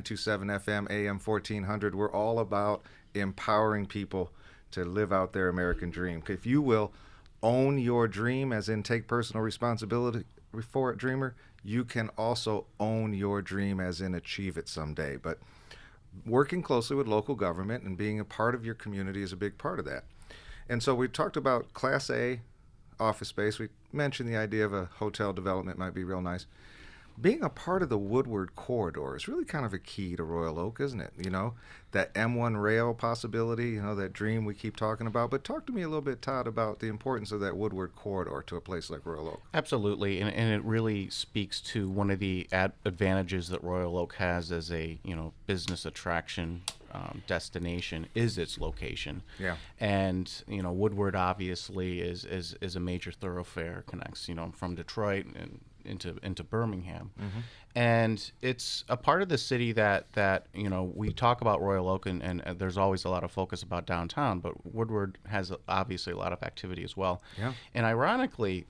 92.7 FM, AM 1400. We're all about empowering people to live out their American dream. If you will own your dream, as in take personal responsibility for it, dreamer, you can also own your dream, as in achieve it someday. But working closely with local government and being a part of your community is a big part of that. And so we talked about Class A office space. We mentioned the idea of a hotel development might be real nice. Being a part of the Woodward corridor is really kind of a key to Royal Oak, isn't it? You know, that M1 rail possibility, you know, that dream we keep talking about. But talk to me a little bit, Todd, about the importance of that Woodward corridor to a place like Royal Oak. Absolutely, and it really speaks to one of the advantages that Royal Oak has as a business attraction destination is its location. Yeah. And Woodward obviously is a major thoroughfare, connects from Detroit and into Birmingham. Mm-hmm. And it's a part of the city that we talk about Royal Oak, and there's always a lot of focus about downtown, but Woodward has obviously a lot of activity as well. Yeah. And ironically,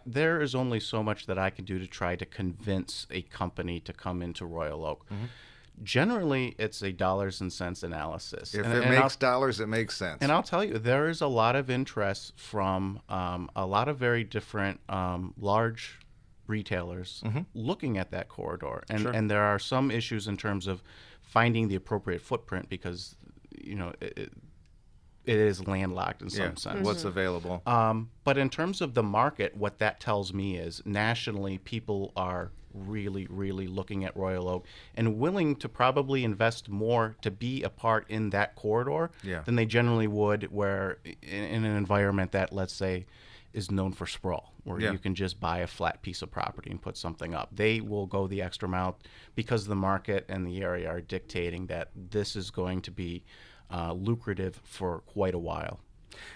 there is only so much that I can do to try to convince a company to come into Royal Oak. Mm-hmm. Generally, it's a dollars and cents analysis. If it makes dollars, it makes sense. And I'll tell you, there is a lot of interest from a lot of very different large retailers Mm-hmm. looking at that corridor. And Sure. and there are some issues in terms of finding the appropriate footprint because, it is landlocked in some sense. What's available. But in terms of the market, what that tells me is nationally, people are really, really looking at Royal Oak and willing to probably invest more to be a part in that corridor Yeah. than they generally would where in an environment that, let's say, is known for sprawl, where Yeah. you can just buy a flat piece of property and put something up. They will go the extra mile because the market and the area are dictating that this is going to be lucrative for quite a while.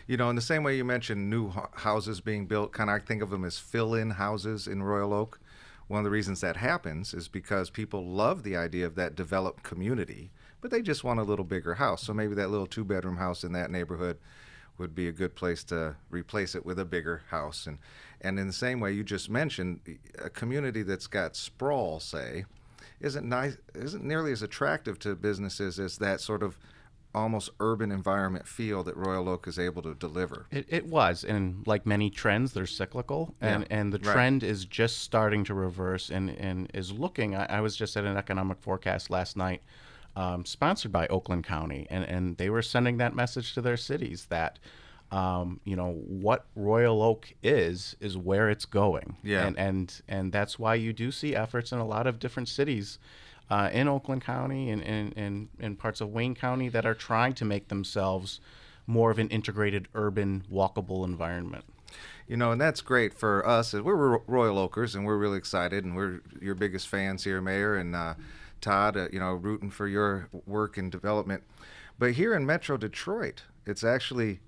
In the same way you mentioned new houses being built, kind of I think of them as fill-in houses in Royal Oak. One of the reasons that happens is because people love the idea of that developed community, but they just want a little bigger house. So maybe that little two-bedroom house in that neighborhood would be a good place to replace it with a bigger house. And in the same way you just mentioned, a community that's got sprawl, say, isn't nearly as attractive to businesses as that sort of almost urban environment feel that Royal Oak is able to deliver. It was, and like many trends, they're cyclical, and the trend is just starting to reverse and is looking. I was just at an economic forecast last night, sponsored by Oakland County, and they were sending that message to their cities that, what Royal Oak is where it's going. Yeah. And that's why you do see efforts in a lot of different cities in Oakland County and in parts of Wayne County that are trying to make themselves more of an integrated urban walkable environment. And that's great for us. We're Royal Oakers, and we're really excited, and we're your biggest fans here, Mayor, and Todd, rooting for your work and development. But here in Metro Detroit, it's actually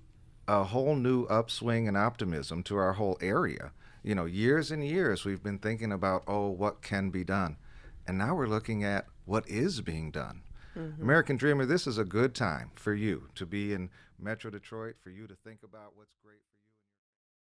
a whole new upswing and optimism to our whole area. Years and years we've been thinking about, what can be done? And now we're looking at what is being done. Mm-hmm. American Dreamer, this is a good time for you to be in Metro Detroit, for you to think about what's great for you.